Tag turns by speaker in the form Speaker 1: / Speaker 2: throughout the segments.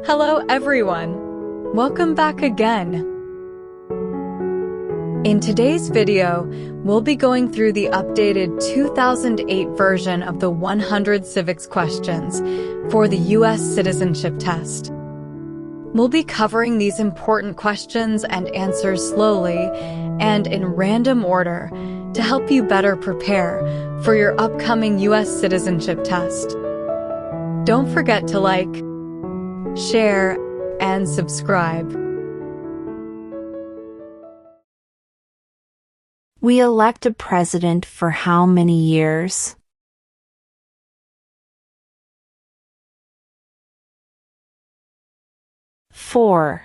Speaker 1: Hello everyone! Welcome back again! In today's video, we'll be going through the updated 2008 version of the 100 civics questions for the U.S. Citizenship Test. We'll be covering these important questions and answers slowly and in random order to help you better prepare for your upcoming U.S. Citizenship Test. Don't forget to like, share, and subscribe.
Speaker 2: We elect a president for how many years? Four.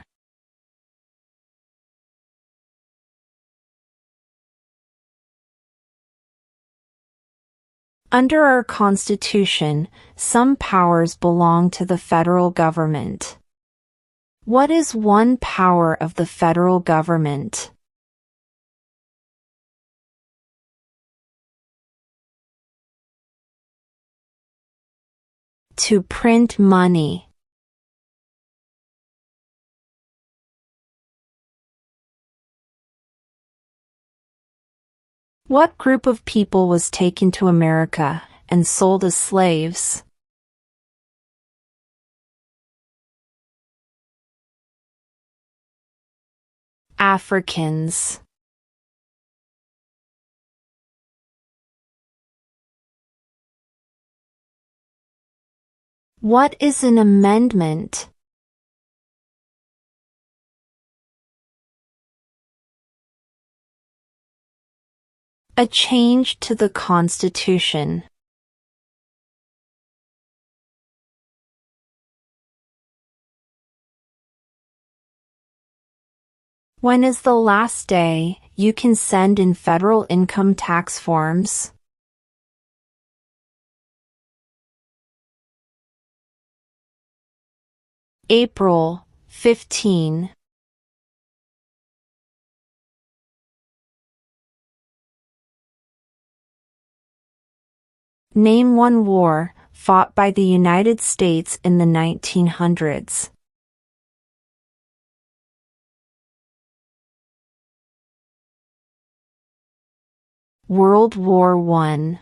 Speaker 2: Under our Constitution, some powers belong to the federal government. What is one power of the federal government? To print money. What group of people was taken to America and sold as slaves? Africans. What is an amendment? A change to the Constitution. When is the last day you can send in federal income tax forms? April 15. Name one war fought by the United States in the 1900s. World War I.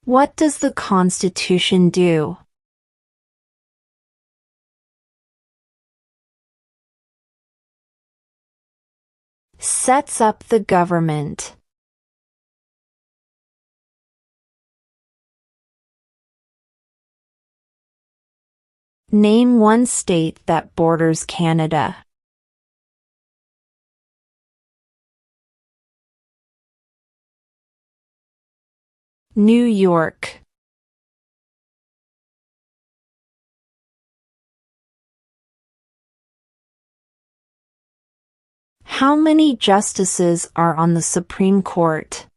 Speaker 2: What does the Constitution do? Sets up the government. Name one state that borders Canada. New York. How many justices are on the Supreme Court?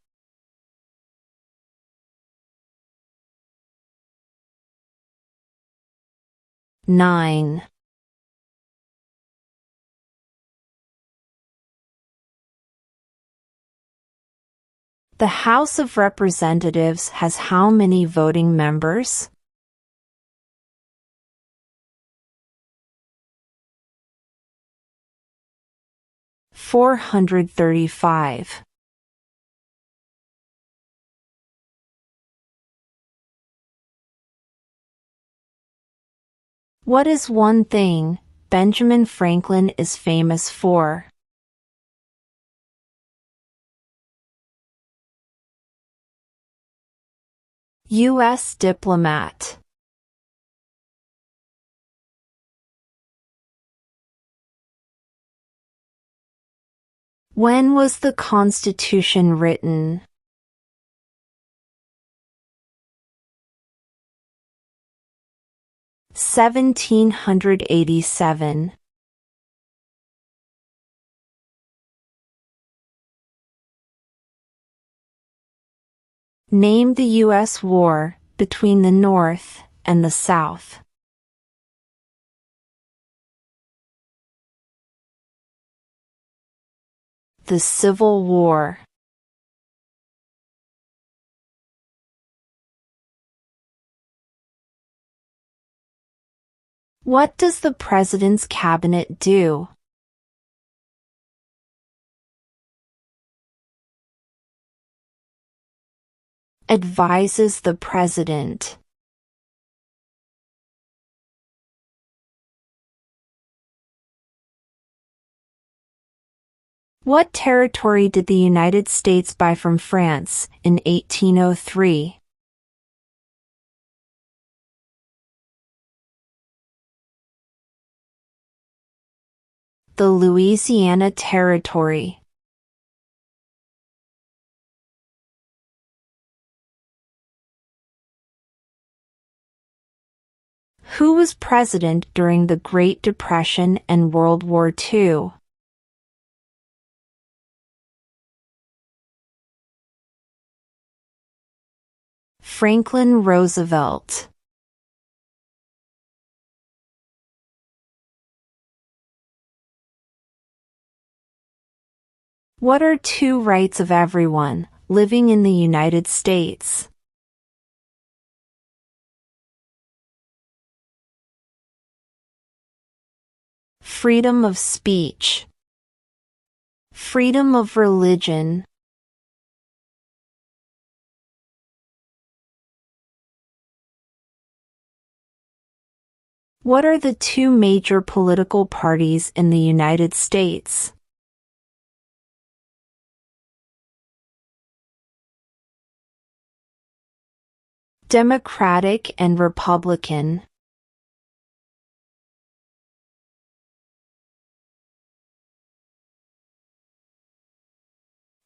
Speaker 2: 9. The House of Representatives has how many voting members? 435. What is one thing Benjamin Franklin is famous for? U.S. diplomat. When was the Constitution written? 1787. Name the U.S. war between the North and the South. The Civil War. What does the President's Cabinet do? Advises the President. What territory did the United States buy from France in 1803? The Louisiana Territory. Who was president during the Great Depression and World War II? Franklin Roosevelt. What are two rights of everyone living in the United States? Freedom of speech. Freedom of religion. What are the two major political parties in the United States? Democratic and Republican.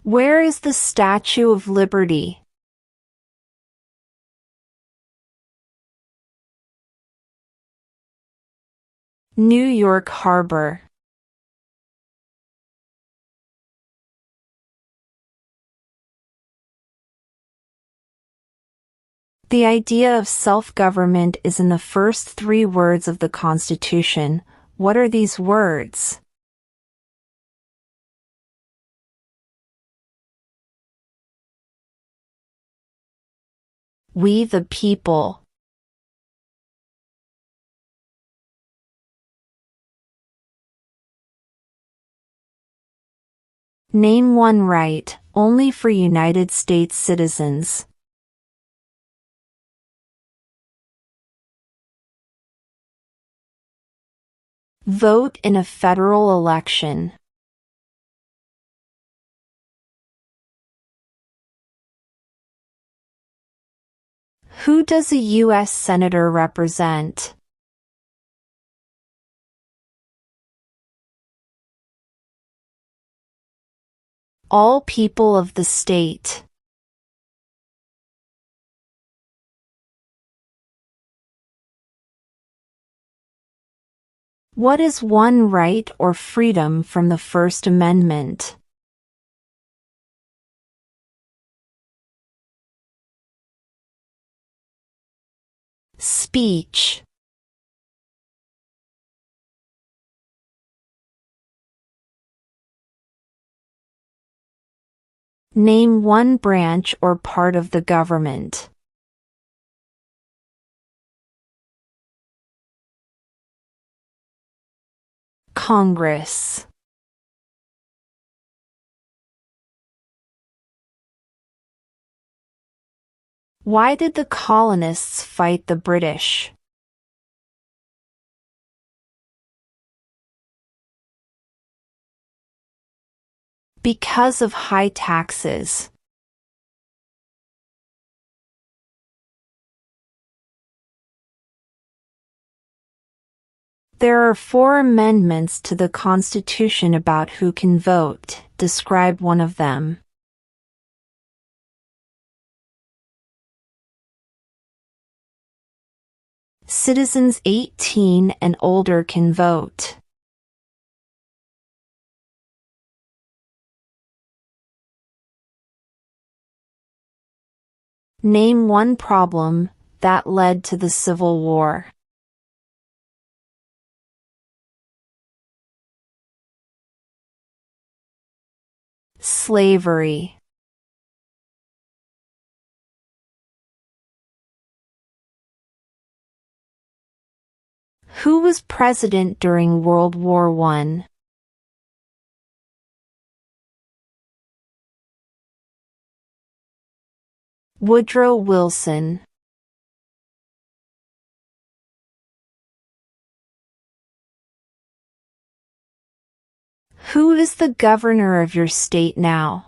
Speaker 2: Where is the Statue of Liberty? New York Harbor. The idea of self-government is in the first three words of the Constitution. What are these words? We the people. Name one right, only for United States citizens. Vote in a federal election. Who does a U.S. Senator represent? All people of the state. What is one right or freedom from the First Amendment? Speech. Name one branch or part of the government. Congress. Why did the colonists fight the British? Because of high taxes. There are 4 amendments to the Constitution about who can vote. Describe one of them. Citizens 18 and older can vote. Name one problem that led to the Civil War. Slavery. Who was president during World War I? Woodrow Wilson. Who is the governor of your state now?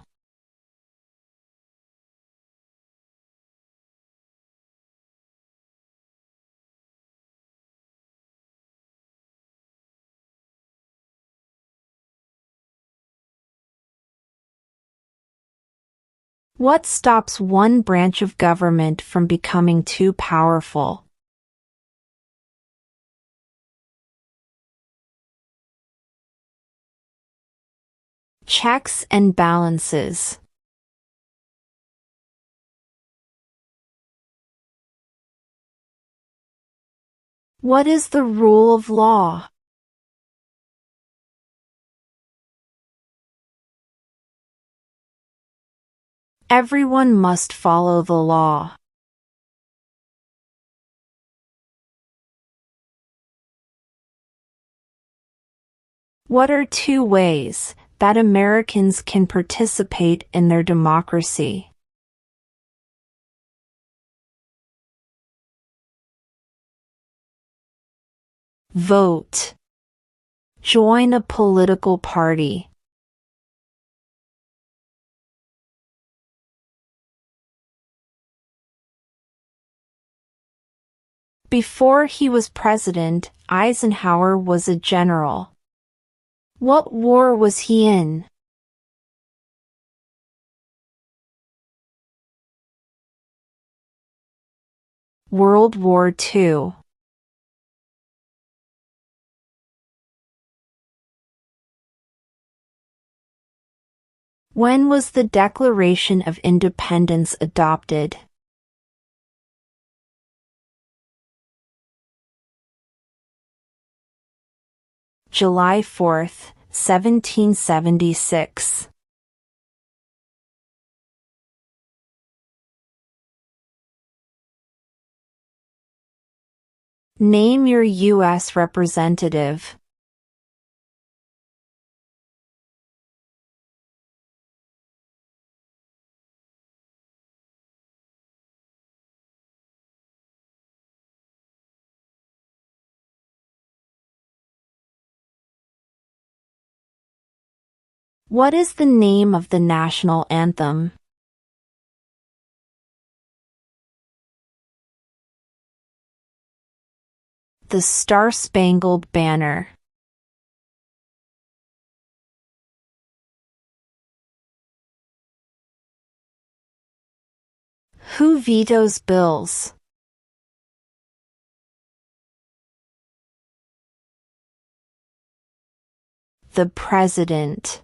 Speaker 2: What stops one branch of government from becoming too powerful? Checks and balances. What is the rule of law? Everyone must follow the law. What are two ways that Americans can participate in their democracy? Vote. Join a political party. Before he was president, Eisenhower was a general. What war was he in? World War II. When was the Declaration of Independence adopted? July 4, 1776. Name your U.S. representative. What is the name of the national anthem? The Star-Spangled Banner. Who vetoes bills? The President.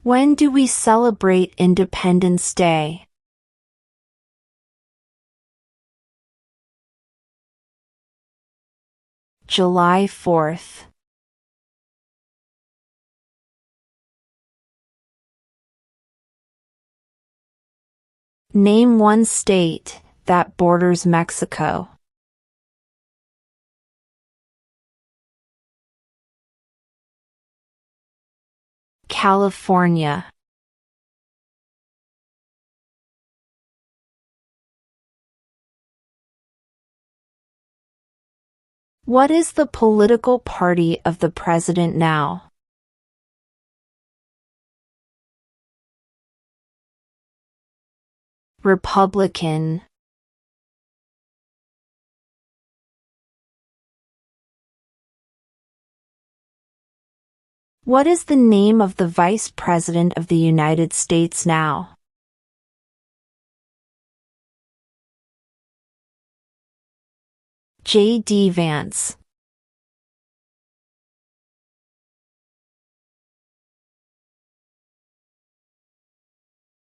Speaker 2: When do we celebrate Independence Day? July 4th. Name one state that borders Mexico. California. What is the political party of the president now? Republican. What is the name of the Vice President of the United States now? J.D. Vance.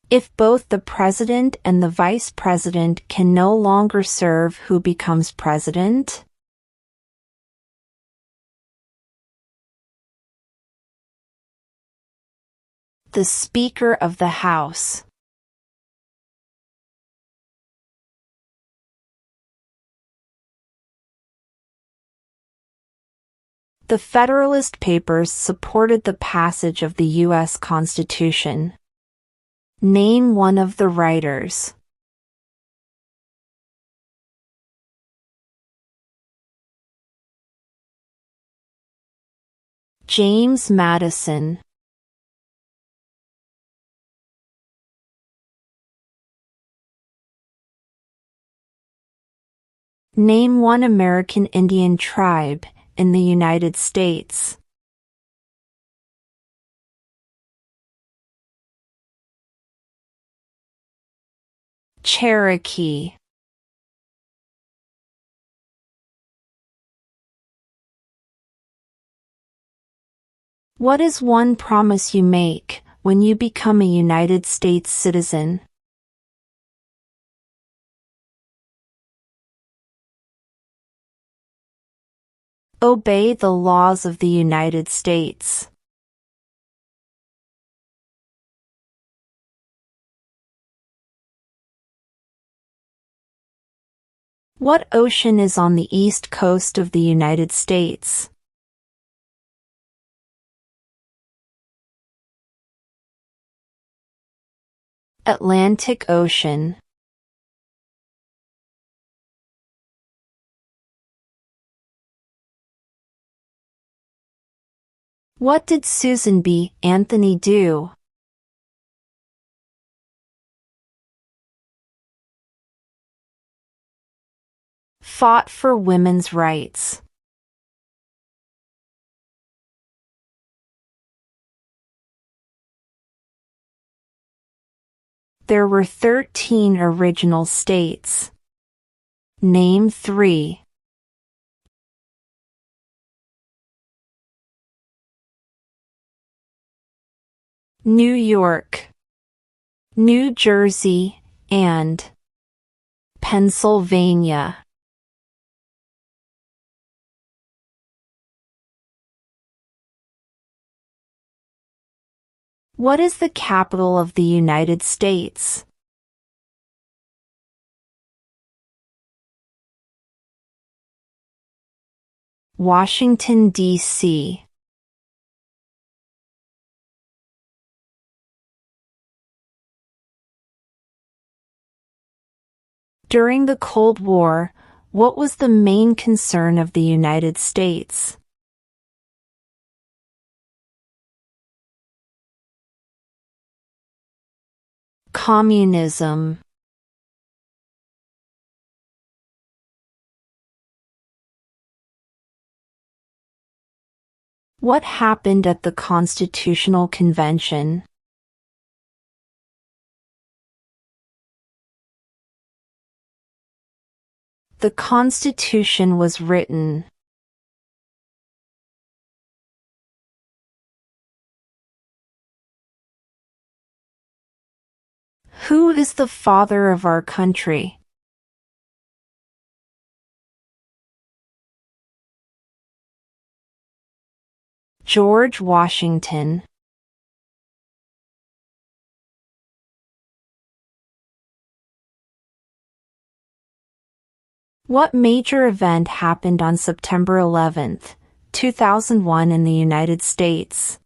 Speaker 2: If both the president and the vice president can no longer serve, who becomes president? The Speaker of the House. The Federalist Papers supported the passage of the U.S. Constitution. Name one of the writers. James Madison. Name one American Indian tribe in the United States. Cherokee. What is one promise you make when you become a United States citizen? Obey the laws of the United States. What ocean is on the east coast of the United States? Atlantic Ocean. What did Susan B. Anthony do? Fought for women's rights. There were 13 original states. Name 3. New York, New Jersey, and Pennsylvania. What is the capital of the United States? Washington, D.C. During the Cold War, what was the main concern of the United States? Communism. What happened at the Constitutional Convention? The Constitution was written. Who is the father of our country? George Washington. What major event happened on September 11, 2001 in the United States?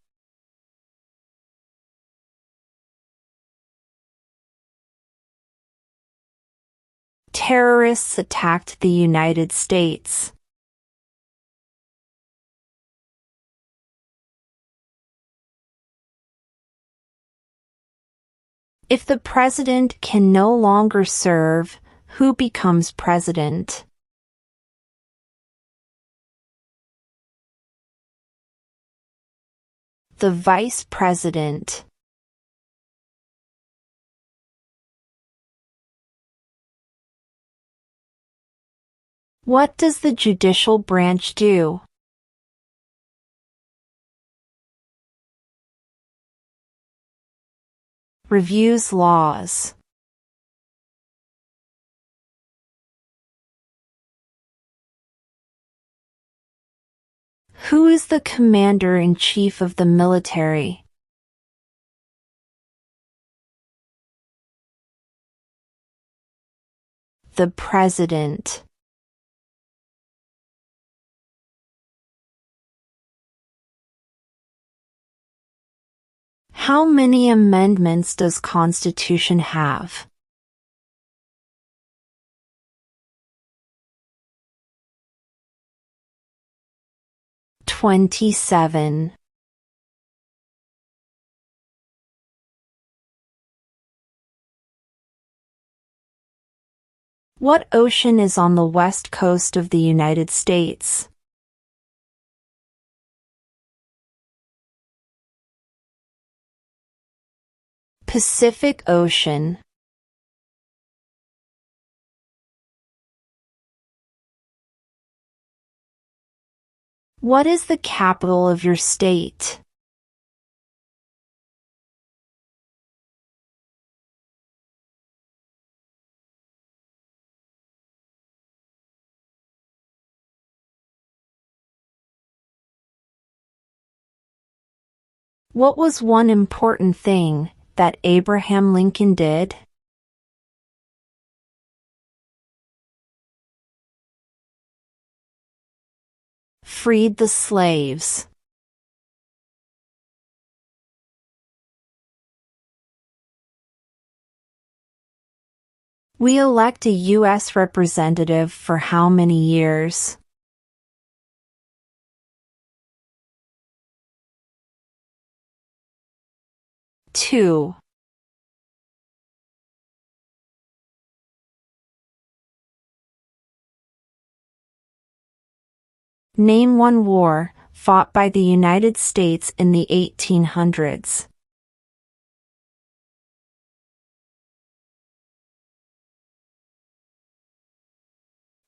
Speaker 2: Terrorists attacked the United States. If the president can no longer serve, who becomes president? The vice president. What does the judicial branch do? Reviews laws. Who is the commander-in-chief of the military? The president. How many amendments does Constitution have? 27. What ocean is on the west coast of the United States? Pacific Ocean. What is the capital of your state? What was one important thing that Abraham Lincoln did? Freed the slaves. We elect a U.S. representative for how many years? 2. Name one war fought by the United States in the 1800s.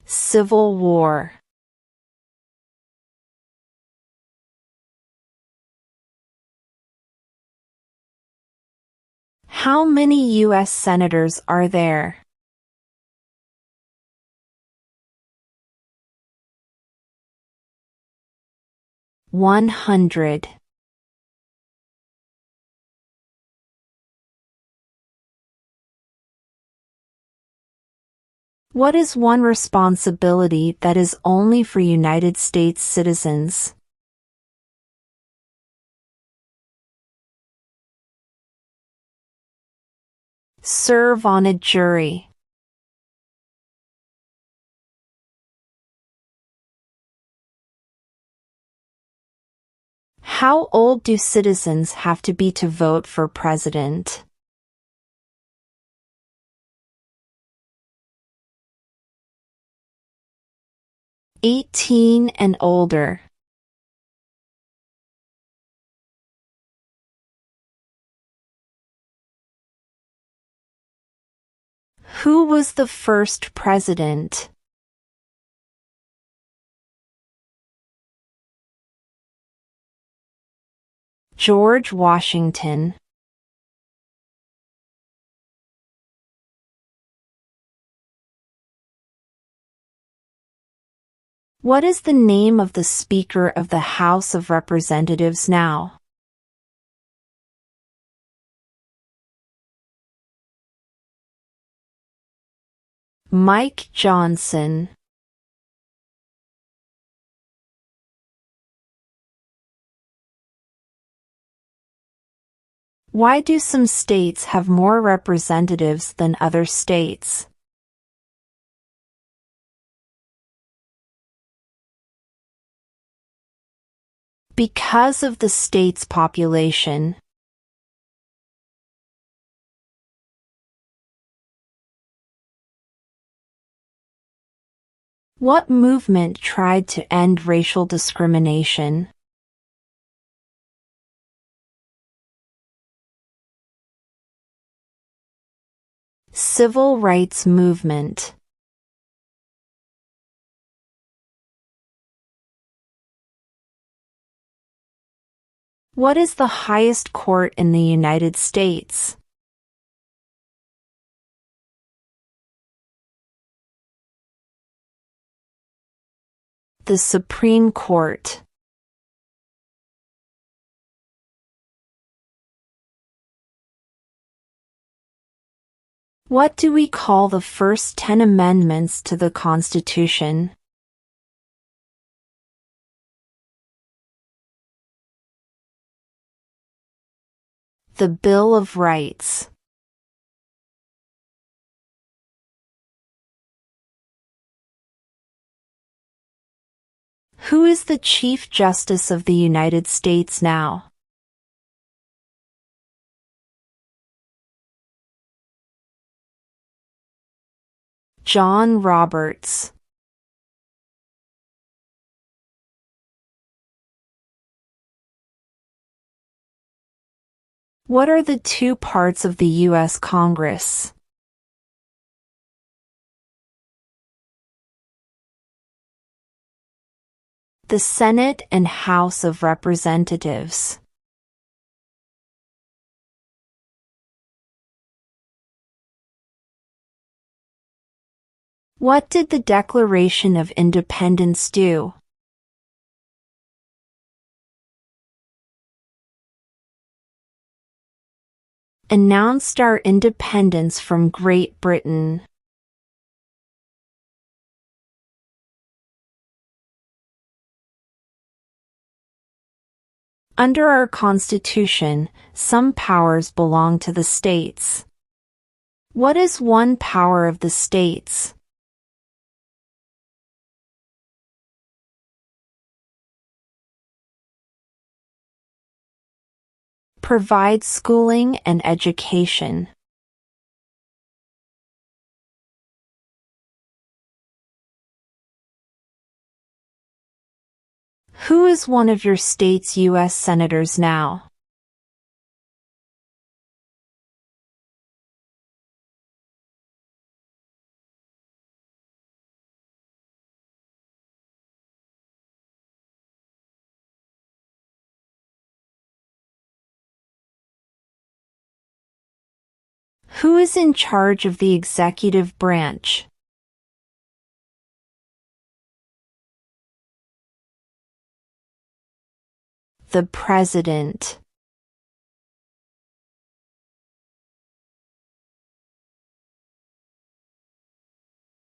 Speaker 2: Civil War. How many U.S. senators are there? 100. What is one responsibility that is only for United States citizens? Serve on a jury. How old do citizens have to be to vote for president? 18 and older. Who was the first president? George Washington. What is the name of the Speaker of the House of Representatives now? Mike Johnson. Why do some states have more representatives than other states? Because of the state's population. What movement tried to end racial discrimination? Civil rights movement. What is the highest court in the United States? The Supreme Court. What do we call the first 10 amendments to the Constitution? The Bill of Rights. Who is the Chief Justice of the United States now? John Roberts. What are the two parts of the U.S. Congress? The Senate and House of Representatives. What did the Declaration of Independence do? Announced our independence from Great Britain. Under our Constitution, some powers belong to the states. What is one power of the states? Provide schooling and education. Who is one of your state's U.S. senators now? Who is in charge of the executive branch? The President.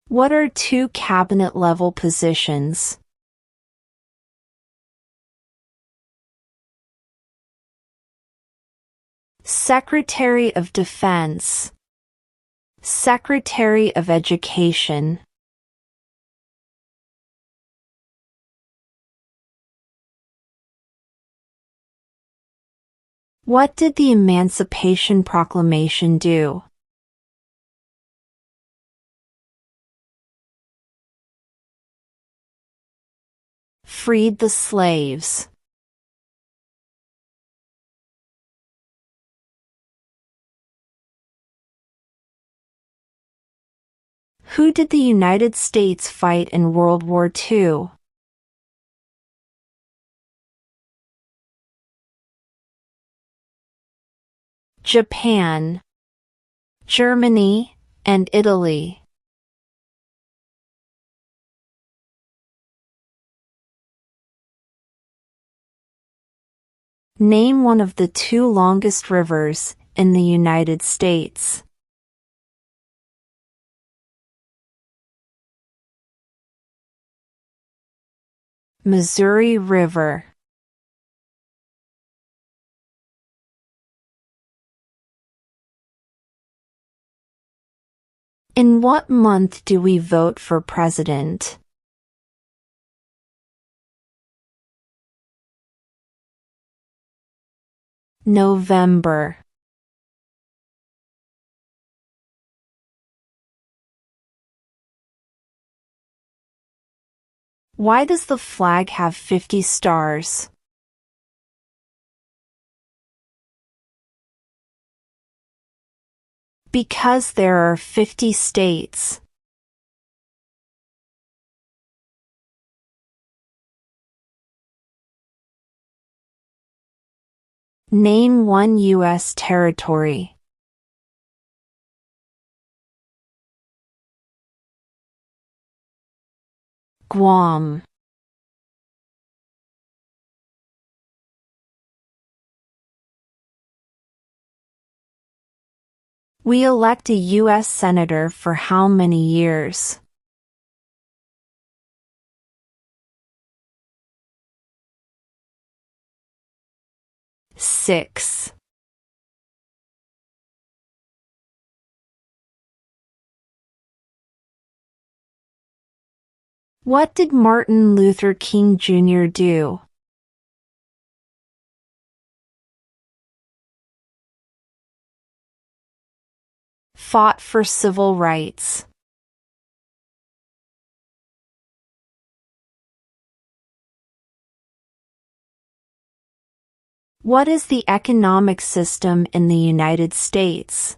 Speaker 2: What are two cabinet-level positions? Secretary of Defense. Secretary of Education. What did the Emancipation Proclamation do? Freed the slaves. Who did the United States fight in World War II? Japan, Germany, and Italy. Name one of the two longest rivers in the United States. Missouri River. In what month do we vote for president? November. Why does the flag have 50 stars? Because there are 50 states. Name one U.S. territory. Guam. We elect a U.S. Senator for how many years? 6. What did Martin Luther King Jr. do? Fought for civil rights. What is the economic system in the United States?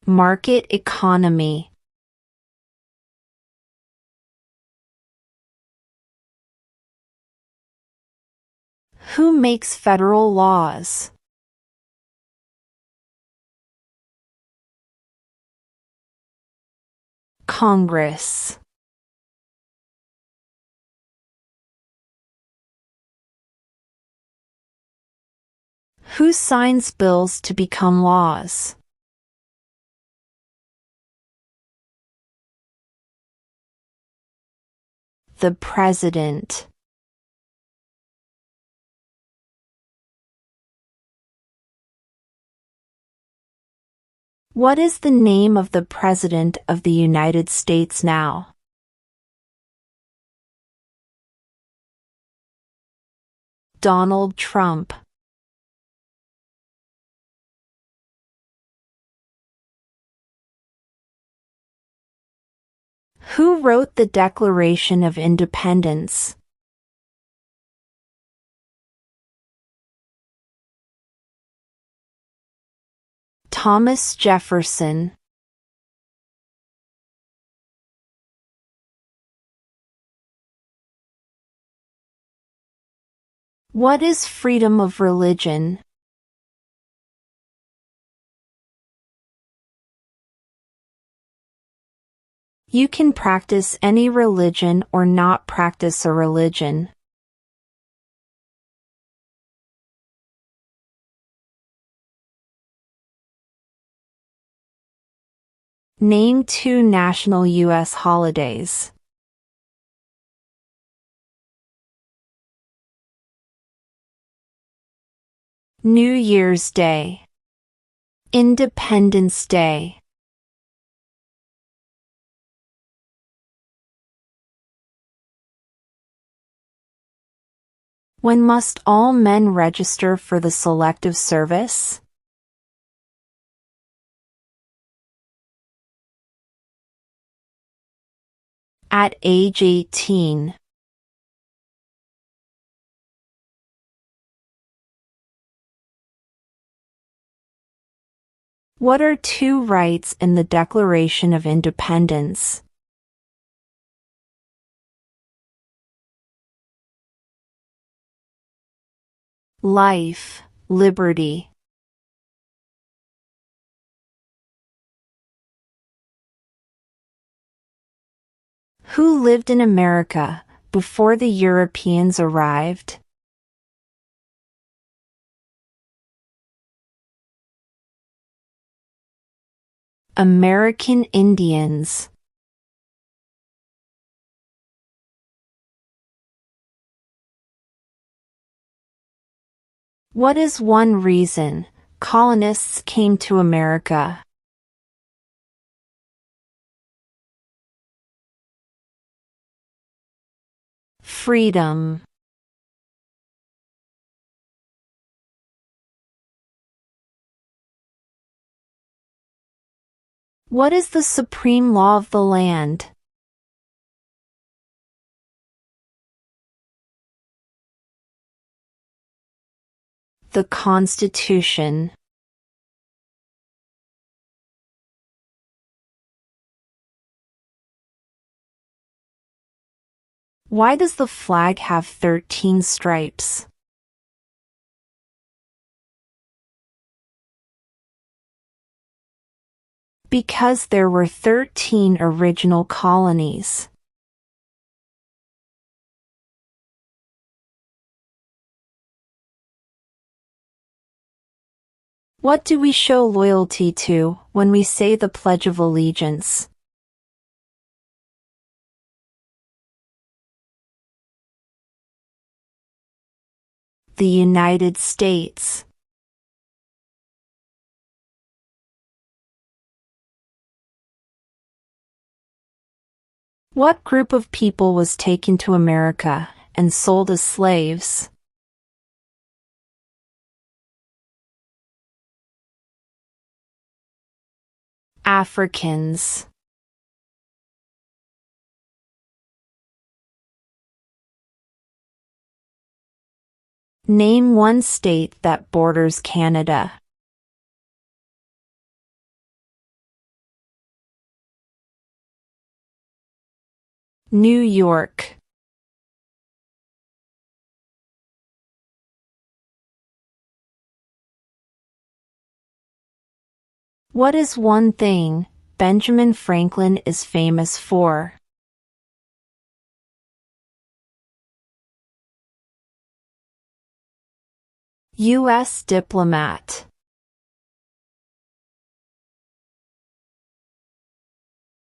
Speaker 2: Market economy. Who makes federal laws? Congress. Who signs bills to become laws? The President. What is the name of the President of the United States now? Donald Trump. Who wrote the Declaration of Independence? Thomas Jefferson. What is freedom of religion? You can practice any religion or not practice a religion. Name 2 national U.S. holidays. New Year's Day. Independence Day. When must all men register for the Selective Service? At age 18. What are 2 rights in the Declaration of Independence? Life, liberty. Who lived in America before the Europeans arrived? American Indians. What is one reason colonists came to America? Freedom. What is the supreme law of the land? The Constitution. Why does the flag have 13 stripes? Because there were 13 original colonies. What do we show loyalty to when we say the Pledge of Allegiance? The United States. What group of people was taken to America and sold as slaves? Africans. Name one state that borders Canada. New York. What is one thing Benjamin Franklin is famous for? U.S. diplomat.